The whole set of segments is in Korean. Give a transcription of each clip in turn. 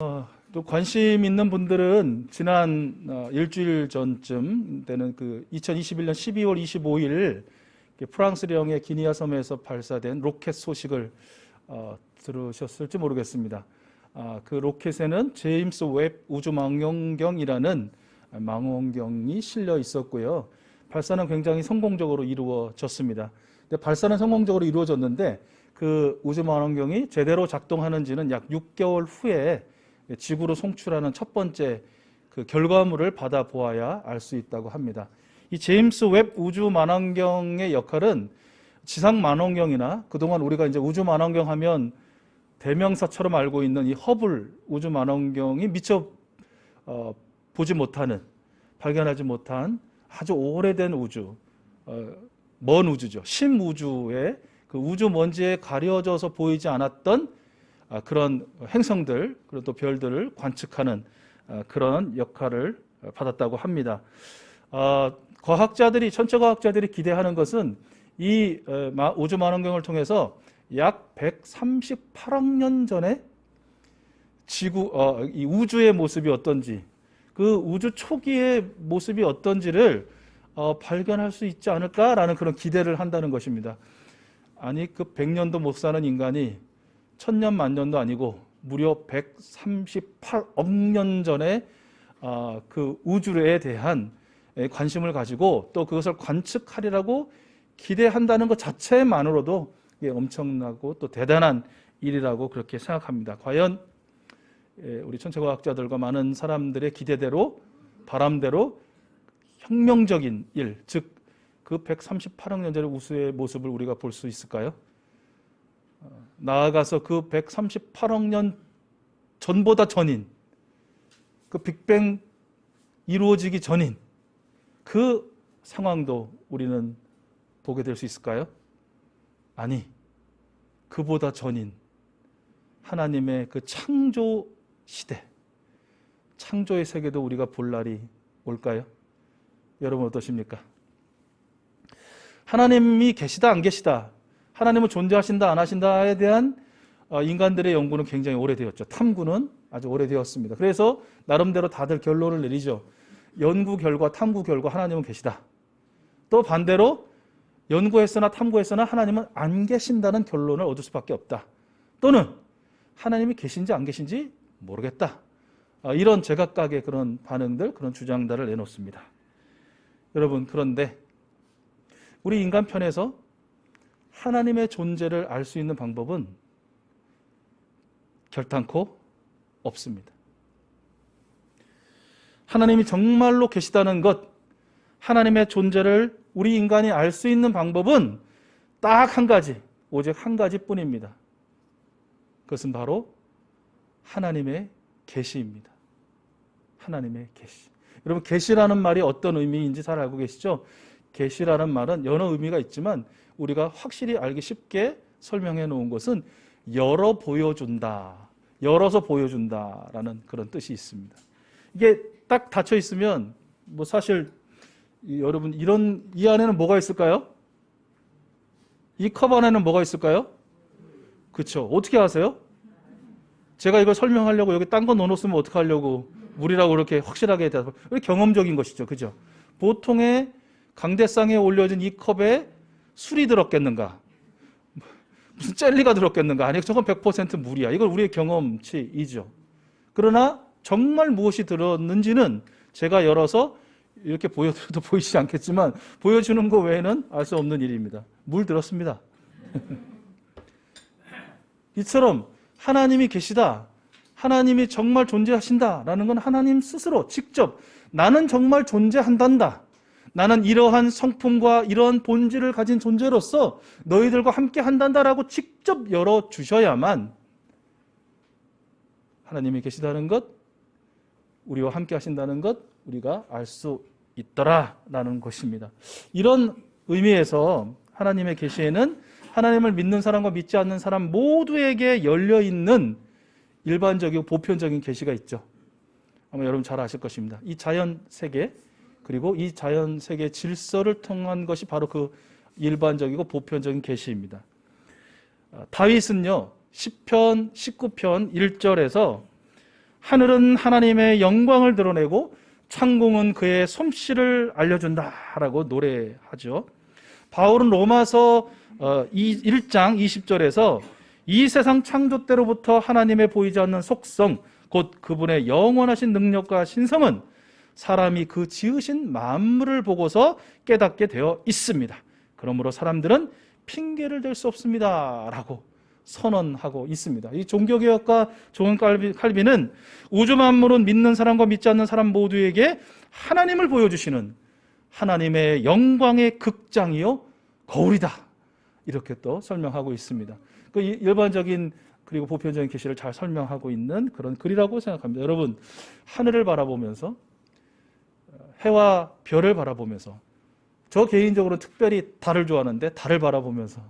또 관심 있는 분들은 지난 일주일 전쯤 되는 그 2021년 12월 25일 프랑스령의 기니아 섬에서 발사된 로켓 소식을 들으셨을지 모르겠습니다. 그 로켓에는 제임스 웹 우주망원경이라는 망원경이 실려 있었고요. 발사는 굉장히 성공적으로 이루어졌습니다. 근데 발사는 성공적으로 이루어졌는데 그 우주망원경이 제대로 작동하는지는 약 6개월 후에 지구로 송출하는 첫 번째 그 결과물을 받아보아야 알 수 있다고 합니다. 이 제임스 웹 우주망원경의 역할은 지상망원경이나 그동안 우리가 이제 우주망원경 하면 대명사처럼 알고 있는 이 허블 우주망원경이 미처 보지 못하는, 발견하지 못한 아주 오래된 우주, 먼 우주죠. 심우주의 그 우주 먼지에 가려져서 보이지 않았던 그런 행성들, 그리고 또 별들을 관측하는 그런 역할을 받았다고 합니다. 과학자들이, 천체과학자들이 기대하는 것은 이 우주망원경을 통해서 약 138억 년 전에 이 우주의 모습이 어떤지, 그 우주 초기의 모습이 어떤지를 발견할 수 있지 않을까라는 그런 기대를 한다는 것입니다. 아니, 그 100년도 못 사는 인간이 1000년 만년도 아니고 무려 138억 년 전에 그 우주에 대한 관심을 가지고 또 그것을 관측하리라고 기대한다는 것 자체만으로도 엄청나고 또 대단한 일이라고 그렇게 생각합니다. 과연 우리 천체과학자들과 많은 사람들의 기대대로, 바람대로 혁명적인 일, 즉 그 138억 년 전의 우주의 모습을 우리가 볼 수 있을까요? 나아가서 그 138억 년 전보다 전인, 그 빅뱅 이루어지기 전인 그 상황도 우리는 보게 될 수 있을까요? 아니, 그보다 전인 하나님의 그 창조 시대, 창조의 세계도 우리가 볼 날이 올까요? 여러분 어떠십니까? 하나님이 계시다 안 계시다, 하나님은 존재하신다 안 하신다에 대한 인간들의 연구는 굉장히 오래되었죠. 탐구는 아주 오래되었습니다. 그래서 나름대로 다들 결론을 내리죠. 연구 결과, 탐구 결과 하나님은 계시다. 또 반대로 연구했으나 탐구했으나 하나님은 안 계신다는 결론을 얻을 수밖에 없다. 또는 하나님이 계신지 안 계신지 모르겠다. 이런 제각각의 그런 반응들, 그런 주장들을 내놓습니다. 여러분, 그런데 우리 인간 편에서 하나님의 존재를 알 수 있는 방법은 결단코 없습니다. 하나님이 정말로 계시다는 것, 하나님의 존재를 우리 인간이 알 수 있는 방법은 딱 한 가지, 오직 한 가지뿐입니다. 그것은 바로 하나님의 계시입니다. 하나님의 계시. 여러분, 계시라는 말이 어떤 의미인지 잘 알고 계시죠? 계시라는 말은 여러 의미가 있지만 우리가 확실히 알기 쉽게 설명해 놓은 것은 열어 보여준다, 열어서 보여준다라는 그런 뜻이 있습니다. 이게 딱 닫혀 있으면 뭐 사실 여러분, 이 안에는 뭐가 있을까요? 이 컵 안에는 뭐가 있을까요? 그렇죠. 어떻게 아세요? 제가 이걸 설명하려고 여기 딴 거 넣어놓으면 어떻게 하려고 물이라고 그렇게 확실하게 대답을, 경험적인 것이죠. 그죠? 보통의 강대상에 올려진 이 컵에 술이 들었겠는가? 무슨 젤리가 들었겠는가? 아니, 저건 100% 물이야. 이건 우리의 경험치이죠. 그러나 정말 무엇이 들었는지는 제가 열어서 이렇게 보여드려도 보이지 않겠지만 보여주는 것 외에는 알 수 없는 일입니다. 물 들었습니다. 이처럼 하나님이 계시다, 하나님이 정말 존재하신다라는 건 하나님 스스로 직접 나는 정말 존재한단다, 나는 이러한 성품과 이러한 본질을 가진 존재로서 너희들과 함께 한단다라고 직접 열어주셔야만 하나님이 계시다는 것, 우리와 함께 하신다는 것, 우리가 알 수 있더라라는 것입니다. 이런 의미에서 하나님의 계시에는 하나님을 믿는 사람과 믿지 않는 사람 모두에게 열려있는 일반적이고 보편적인 계시가 있죠. 아마 여러분 잘 아실 것입니다. 이 자연 세계, 그리고 이 자연 세계의 질서를 통한 것이 바로 그 일반적이고 보편적인 계시입니다. 다윗은요, 시편 19편 1절에서 하늘은 하나님의 영광을 드러내고 창공은 그의 솜씨를 알려준다라고 노래하죠. 바울은 로마서 1장 20절에서 이 세상 창조 때로부터 하나님의 보이지 않는 속성, 곧 그분의 영원하신 능력과 신성은 사람이 그 지으신 만물을 보고서 깨닫게 되어 있습니다. 그러므로 사람들은 핑계를 댈 수 없습니다 라고 선언하고 있습니다. 이 종교개혁가 존 칼빈은 우주 만물은 믿는 사람과 믿지 않는 사람 모두에게 하나님을 보여주시는 하나님의 영광의 극장이요 거울이다, 이렇게 또 설명하고 있습니다. 그 일반적인 그리고 보편적인 계시를 잘 설명하고 있는 그런 글이라고 생각합니다. 여러분, 하늘을 바라보면서, 해와 별을 바라보면서, 저 개인적으로 특별히 달을 좋아하는데 달을 바라보면서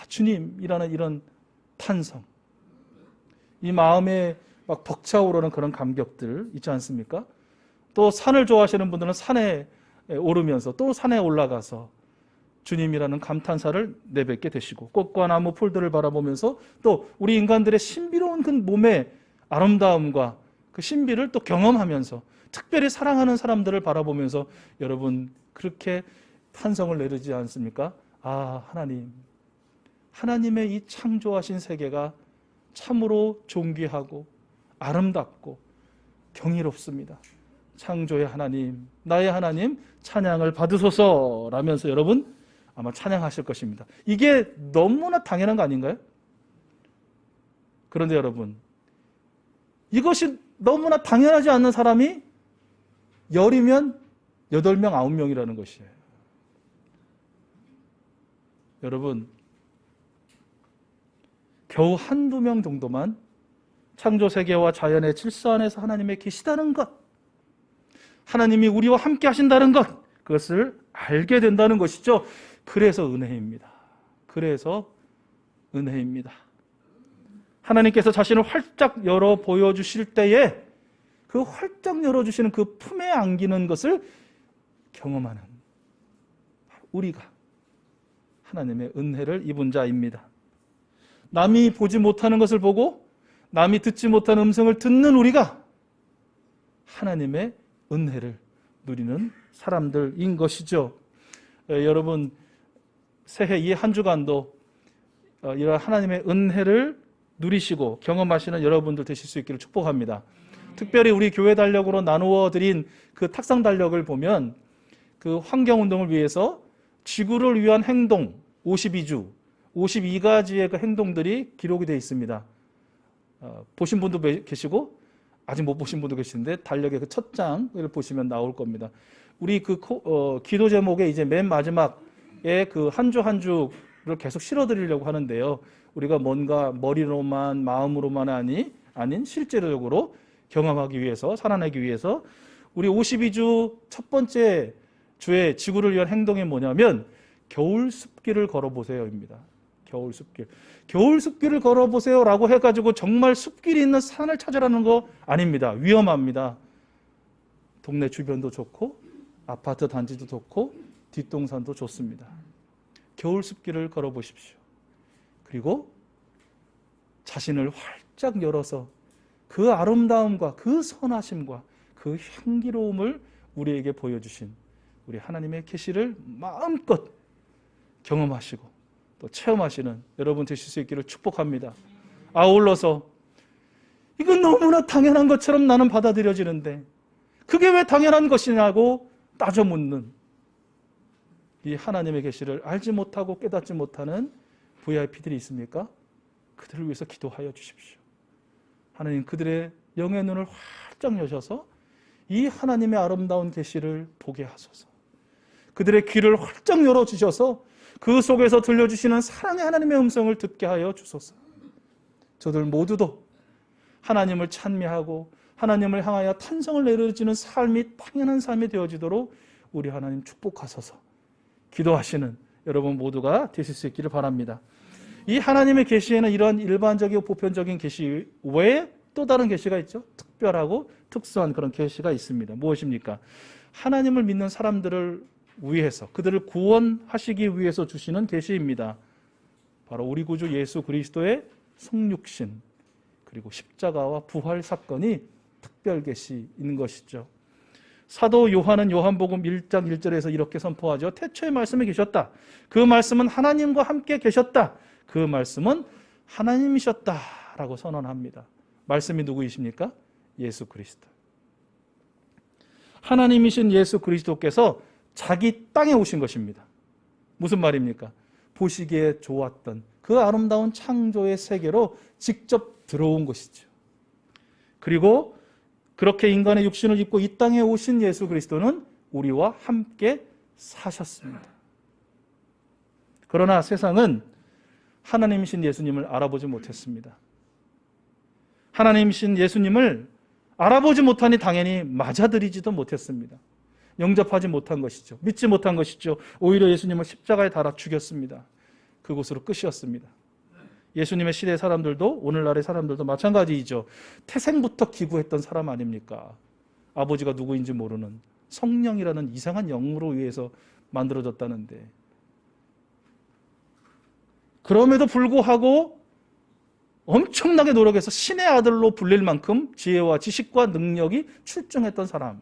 주님이라는 이런 탄성, 이 마음에 막 벅차오르는 그런 감격들 있지 않습니까? 또 산을 좋아하시는 분들은 산에 오르면서 또 산에 올라가서 주님이라는 감탄사를 내뱉게 되시고, 꽃과 나무 풀들을 바라보면서 또 우리 인간들의 신비로운 그 몸의 아름다움과 그 신비를 또 경험하면서, 특별히 사랑하는 사람들을 바라보면서 여러분 그렇게 탄성을 내리지 않습니까? 하나님의 이 창조하신 세계가 참으로 존귀하고 아름답고 경이롭습니다. 창조의 하나님, 나의 하나님 찬양을 받으소서라면서 여러분 아마 찬양하실 것입니다. 이게 너무나 당연한 거 아닌가요? 그런데 여러분, 이것이 너무나 당연하지 않는 사람이 10이면 8명, 9명이라는 것이에요. 여러분, 겨우 한두 명 정도만 창조세계와 자연의 질서 안에서 하나님의 계시다는 것, 하나님이 우리와 함께 하신다는 것, 그것을 알게 된다는 것이죠. 그래서 은혜입니다. 그래서 은혜입니다. 하나님께서 자신을 활짝 열어 보여주실 때에 그 활짝 열어주시는 그 품에 안기는 것을 경험하는 우리가 하나님의 은혜를 입은 자입니다. 남이 보지 못하는 것을 보고 남이 듣지 못하는 음성을 듣는 우리가 하나님의 은혜를 누리는 사람들인 것이죠. 여러분, 새해 이 한 주간도 이런 하나님의 은혜를 누리시고 경험하시는 여러분들 되실 수 있기를 축복합니다. 특별히 우리 교회 달력으로 나누어 드린 그 탁상 달력을 보면 그 환경운동을 위해서 지구를 위한 행동 52주, 52가지의 그 행동들이 기록이 되어 있습니다. 보신 분도 계시고 아직 못 보신 분도 계시는데 달력의 그 첫 장을 보시면 나올 겁니다. 우리 그 기도 제목에 이제 맨 마지막에 그 한 주 한 주를 계속 실어드리려고 하는데요. 우리가 뭔가 머리로만 마음으로만 아닌 실제적으로 경험하기 위해서, 살아내기 위해서 우리 52주 첫 번째 주의 지구를 위한 행동이 뭐냐면 겨울 숲길을 걸어보세요입니다. 겨울 숲길. 겨울 숲길을 걸어보세요라고 해가지고 정말 숲길이 있는 산을 찾으라는 거 아닙니다. 위험합니다. 동네 주변도 좋고 아파트 단지도 좋고 뒷동산도 좋습니다. 겨울 숲길을 걸어보십시오. 그리고 자신을 활짝 열어서 그 아름다움과 그 선하심과 그 향기로움을 우리에게 보여주신 우리 하나님의 계시를 마음껏 경험하시고 또 체험하시는 여러분 되실 수 있기를 축복합니다. 아울러서 이건 너무나 당연한 것처럼 나는 받아들여지는데 그게 왜 당연한 것이냐고 따져 묻는 이 하나님의 계시를 알지 못하고 깨닫지 못하는 VIP들이 있습니까? 그들을 위해서 기도하여 주십시오. 하나님 그들의 영의 눈을 활짝 여셔서 이 하나님의 아름다운 계시를 보게 하소서. 그들의 귀를 활짝 열어주셔서 그 속에서 들려주시는 사랑의 하나님의 음성을 듣게 하여 주소서. 저들 모두도 하나님을 찬미하고 하나님을 향하여 탄성을 내려지는 삶이 당연한 삶이 되어지도록 우리 하나님 축복하소서. 기도하시는 여러분 모두가 되실 수 있기를 바랍니다. 이 하나님의 계시에는 이런 일반적이고 보편적인 계시 외에 또 다른 계시가 있죠. 특별하고 특수한 그런 계시가 있습니다. 무엇입니까? 하나님을 믿는 사람들을 위해서, 그들을 구원하시기 위해서 주시는 계시입니다. 바로 우리 구주 예수 그리스도의 성육신, 그리고 십자가와 부활 사건이 특별 계시인 것이죠. 사도 요한은 요한복음 1장 1절에서 이렇게 선포하죠. 태초에 말씀이 계셨다. 그 말씀은 하나님과 함께 계셨다. 그 말씀은 하나님이셨다라고 선언합니다. 말씀이 누구이십니까? 예수 그리스도. 하나님이신 예수 그리스도께서 자기 땅에 오신 것입니다. 무슨 말입니까? 보시기에 좋았던 그 아름다운 창조의 세계로 직접 들어온 것이죠. 그리고 그렇게 인간의 육신을 입고 이 땅에 오신 예수 그리스도는 우리와 함께 사셨습니다. 그러나 세상은 하나님이신 예수님을 알아보지 못했습니다. 하나님이신 예수님을 알아보지 못하니 당연히 맞아들이지도 못했습니다. 영접하지 못한 것이죠. 믿지 못한 것이죠. 오히려 예수님을 십자가에 달아 죽였습니다. 그곳으로 끝이었습니다. 예수님의 시대의 사람들도 오늘날의 사람들도 마찬가지이죠. 태생부터 기구했던 사람 아닙니까? 아버지가 누구인지 모르는 성령이라는 이상한 영으로 의해서 만들어졌다는데, 그럼에도 불구하고 엄청나게 노력해서 신의 아들로 불릴 만큼 지혜와 지식과 능력이 출중했던 사람,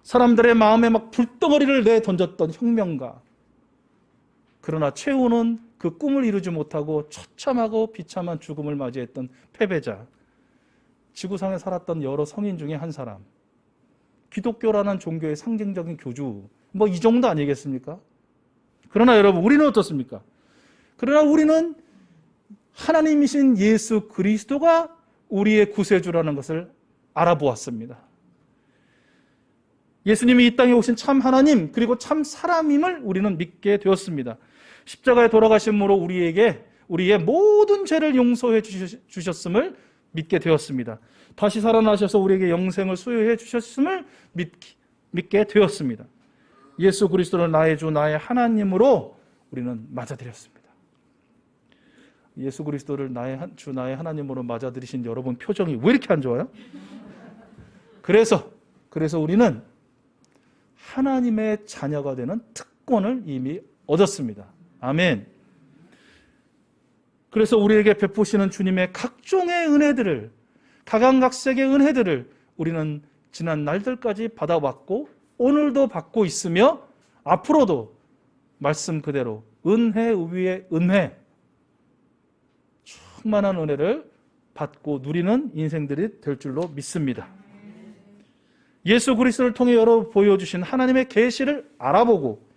사람들의 마음에 막 불덩어리를 내던졌던 혁명가, 그러나 최후는 그 꿈을 이루지 못하고 처참하고 비참한 죽음을 맞이했던 패배자, 지구상에 살았던 여러 성인 중에 한 사람, 기독교라는 종교의 상징적인 교주, 뭐 이 정도 아니겠습니까? 그러나 여러분, 우리는 어떻습니까? 그러나 우리는 하나님이신 예수 그리스도가 우리의 구세주라는 것을 알아보았습니다. 예수님이 이 땅에 오신 참 하나님 그리고 참 사람임을 우리는 믿게 되었습니다. 십자가에 돌아가심으로 우리의 모든 죄를 용서해 주셨음을 믿게 되었습니다. 다시 살아나셔서 우리에게 영생을 수여해 주셨음을 믿게 되었습니다. 예수 그리스도를 나의 주 나의 하나님으로 우리는 맞아들였습니다. 예수 그리스도를 나의 주 나의 하나님으로 맞아들이신 여러분 표정이 왜 이렇게 안 좋아요? 그래서 우리는 하나님의 자녀가 되는 특권을 이미 얻었습니다. 아멘. 그래서 우리에게 베푸시는 주님의 각종의 은혜들을, 각양각색의 은혜들을 우리는 지난 날들까지 받아왔고 오늘도 받고 있으며 앞으로도 말씀 그대로 은혜 위에 은혜, 충만한 은혜를 받고 누리는 인생들이 될 줄로 믿습니다. 예수 그리스도를 통해 여러 보여주신 하나님의 계시를 알아보고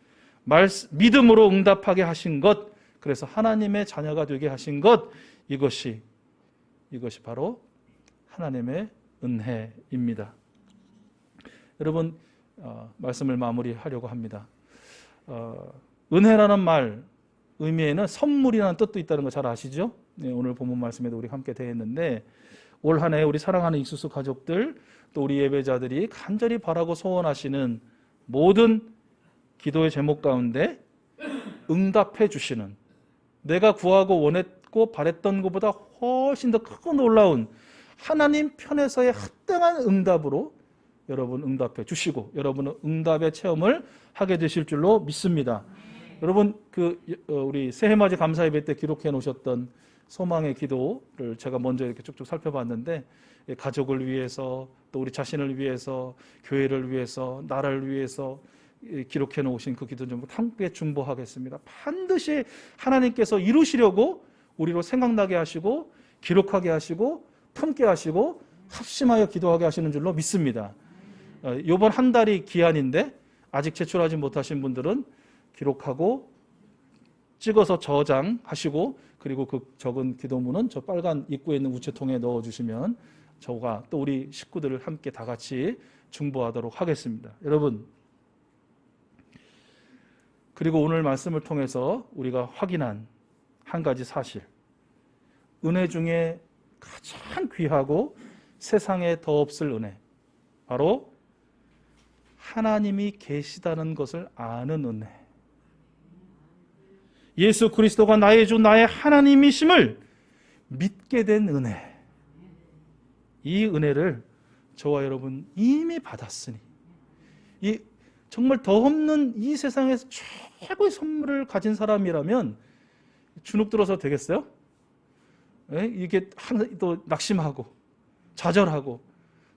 믿음으로 응답하게 하신 것, 그래서 하나님의 자녀가 되게 하신 것, 이것이 바로 하나님의 은혜입니다. 여러분, 말씀을 마무리하려고 합니다. 은혜라는 말 의미에는 선물이라는 뜻도 있다는 거 잘 아시죠? 네, 오늘 본문 말씀에도 우리 함께 대했는데, 올 한 해 우리 사랑하는 익수수 가족들, 또 우리 예배자들이 간절히 바라고 소원하시는 모든 기도의 제목 가운데 응답해 주시는, 내가 구하고 원했고 바랬던 것보다 훨씬 더 크고 놀라운 하나님 편에서의 합당한 응답으로 여러분 응답해 주시고 여러분은 응답의 체험을 하게 되실 줄로 믿습니다. 여러분, 우리 새해맞이 감사예배 때 기록해 놓으셨던 소망의 기도를 제가 먼저 이렇게 쭉쭉 살펴봤는데, 가족을 위해서, 또 우리 자신을 위해서, 교회를 위해서, 나라를 위해서 기록해 놓으신 그 기도 좀 함께 중보하겠습니다. 반드시 하나님께서 이루시려고 우리로 생각나게 하시고 기록하게 하시고 품게 하시고 합심하여 기도하게 하시는 줄로 믿습니다. 이번 한 달이 기한인데 아직 제출하지 못하신 분들은 기록하고 찍어서 저장하시고, 그리고 그 적은 기도문은 저 빨간 입구에 있는 우체통에 넣어주시면 저가 또 우리 식구들을 함께 다 같이 중보하도록 하겠습니다. 여러분, 그리고 오늘 말씀을 통해서 우리가 확인한 한 가지 사실, 은혜 중에 가장 귀하고 세상에 더 없을 은혜, 바로 하나님이 계시다는 것을 아는 은혜, 예수 그리스도가 나의 주 나의 하나님이심을 믿게 된 은혜, 이 은혜를 저와 여러분 이미 받았으니, 이 정말 더 없는 이 세상에서 최고의 선물을 가진 사람이라면 주눅 들어서 되겠어요? 이게 항상 또 낙심하고 좌절하고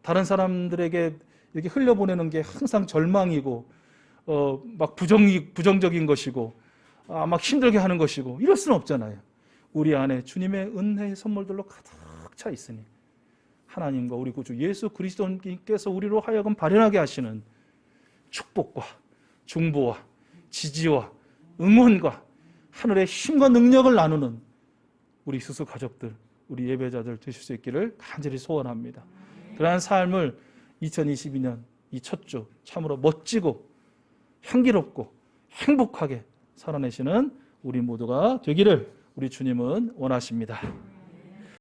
다른 사람들에게 이렇게 흘려보내는 게 항상 절망이고 막 부정적인 것이고 막 힘들게 하는 것이고 이럴 수는 없잖아요. 우리 안에 주님의 은혜의 선물들로 가득 차 있으니 하나님과 우리 구주 예수 그리스도님께서 우리로 하여금 발현하게 하시는 축복과 중보와 지지와 응원과 하늘의 힘과 능력을 나누는 우리 수수 가족들, 우리 예배자들 되실 수 있기를 간절히 소원합니다. 그러한 삶을 2022년 이 첫 주 참으로 멋지고 향기롭고 행복하게 살아내시는 우리 모두가 되기를 우리 주님은 원하십니다.